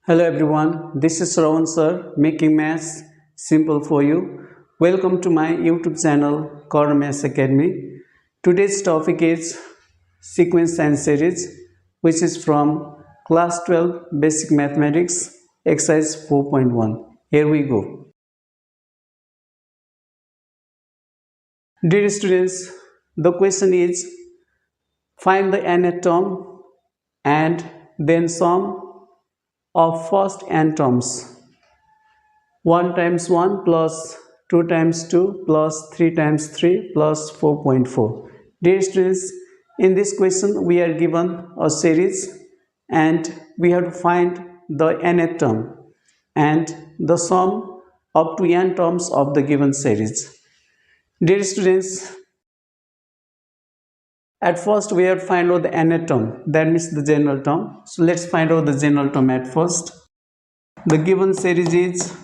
Hello everyone, this is Shrawan Sir, making maths simple for you. Welcome to my YouTube channel, Karna Maths Academy. Today's topic is sequence and series, which is from class 12 basic mathematics, exercise 4.1. Here we go. Dear students, the question is find the nth term and then sum of first n terms. 1 times 1 plus 2 times 2 plus 3 times 3 plus 4.4. Dear students, in this question we are given a series and we have to find the nth term and the sum up to n terms of the given series. Dear students, at first we have to find out the nth term, that means the general term. So let's find out the general term at first. The given series is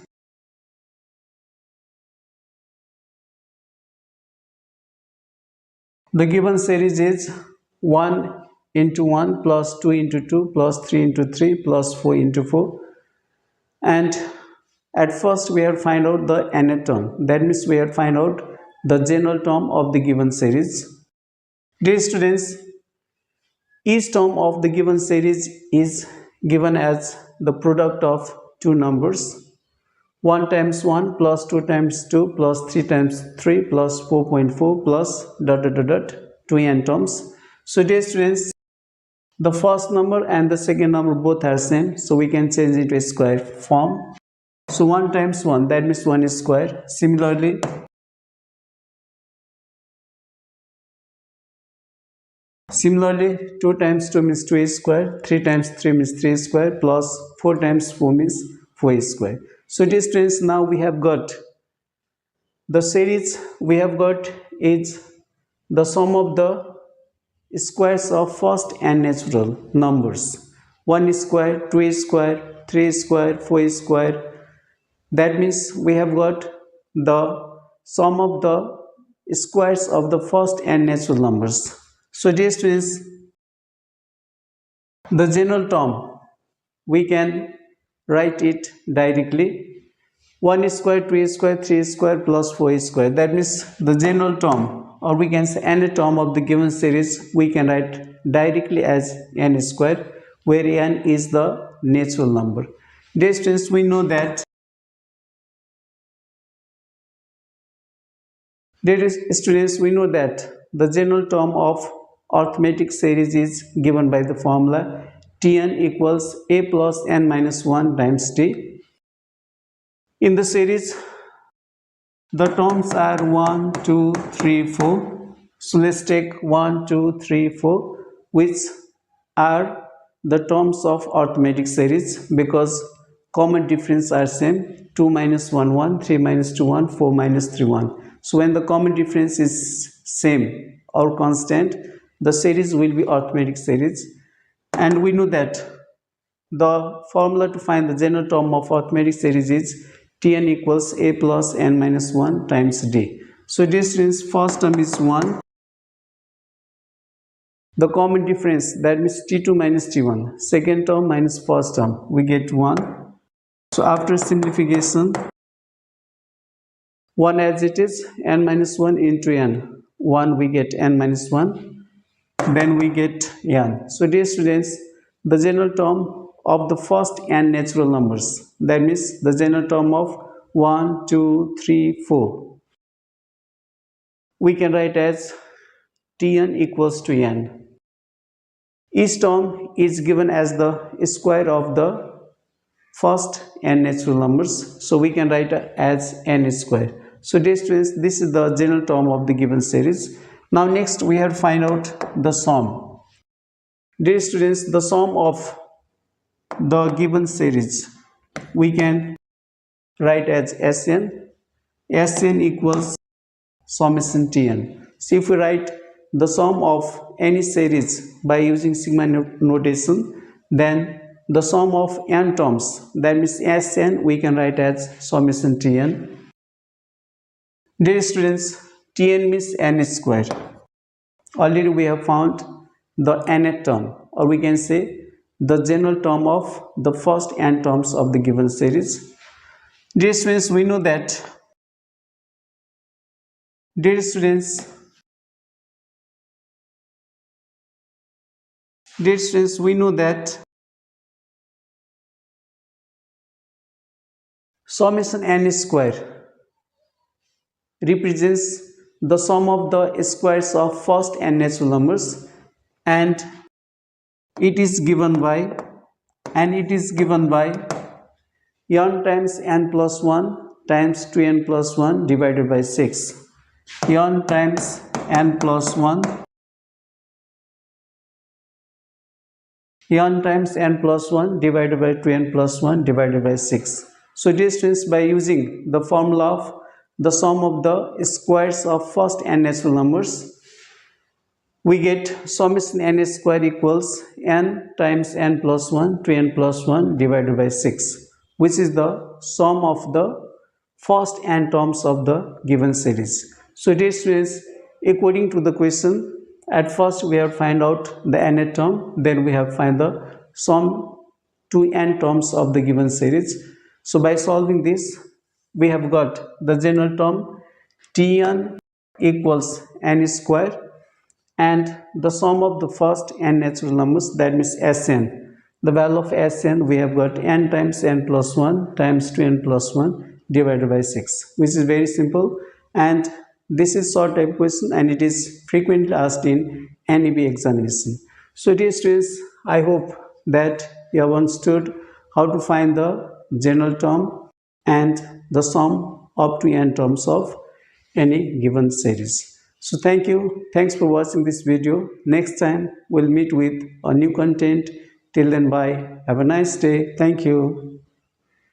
The given series is 1 into 1 plus 2 into 2 plus 3 into 3 plus 4 into 4. And at first we have to find out the nth term. That means we have to find out the general term of the given series. Dear students, each term of the given series is given as the product of two numbers. 1 times 1 plus 2 times 2 plus 3 times 3 plus 4.4 plus ... 2n terms. So dear students, the first number and the second number both are same, so we can change it to a square form. So 1 times 1, that means 1 is square. Similarly 2 times 2 means 2 is square, 3 times 3 means 3 is square, plus 4 times 4 means 4 is square. So dear students, now we have got the series we have got is the sum of the squares of first n natural numbers. 1 is square, 2 is square, 3 is square, 4 is square. That means we have got the sum of the squares of the first n natural numbers. So dear students, the general term we can write it directly. 1 is square, 2 is square, 3 is square plus 4 is square. That means the general term, or we can say any term of the given series, we can write directly as n square, where n is the natural number. Dear students, we know that the general term of arithmetic series is given by the formula Tn equals a plus n minus 1 times t. In the series, the terms are 1, 2, 3, 4. So let's take 1, 2, 3, 4, which are the terms of arithmetic series because common difference are same. 2 minus 1, 1, 3 minus 2, 1, 4 minus 3, 1. So when the common difference is same or constant, the series will be arithmetic series. And we know that the formula to find the general term of arithmetic series is Tn equals a plus n minus 1 times d. So this means first term is 1. The common difference, that means t2 minus t1. Second term minus first term, we get 1. So after simplification, 1 as it is, n minus 1 into n. 1 we get n minus 1. Then we get n. So dear students, the general term of the first n natural numbers, that means the general term of 1, 2, 3, 4, we can write as Tn equals to n. Each term is given as the square of the first n natural numbers, so we can write as n square. So dear students, this is the general term of the given series. Now next we have to find out the sum. Dear students, the sum of the given series we can write as Sn equals summation Tn. So if we write the sum of any series by using sigma notation, then the sum of n terms, that means Sn, we can write as summation Tn. Dear students, Tn means n square. Already we have found the nth term, or we can say the general term of the first n terms of the given series. Dear students, we know that dear students, we know that summation n square represents the sum of the squares of first n natural numbers, and it is given by n times n plus 1 times 2n plus 1 divided by 6. n times n plus 1 n times n plus 1 divided by 2n plus 1 divided by 6. So dear students, by using the formula of the sum of the squares of first n natural numbers, we get summation n square equals n times n plus 1 to n plus 1 divided by 6, which is the sum of the first n terms of the given series. So dear students, according to the question, at first we have find out the nth term, then we have find the sum to n terms of the given series. So by solving this, we have got the general term Tn equals n square, and the sum of the first n natural numbers, that means Sn. The value of Sn, we have got n times n plus 1 times 2n plus 1 divided by 6, which is very simple, and this is short type question and it is frequently asked in NEB examination. So dear students, I hope that you have understood how to find the general term and the sum up to n terms of any given series. So thank you. Thanks for watching this video. Next time we'll meet with a new content. Till then, bye. Have a nice day. Thank you.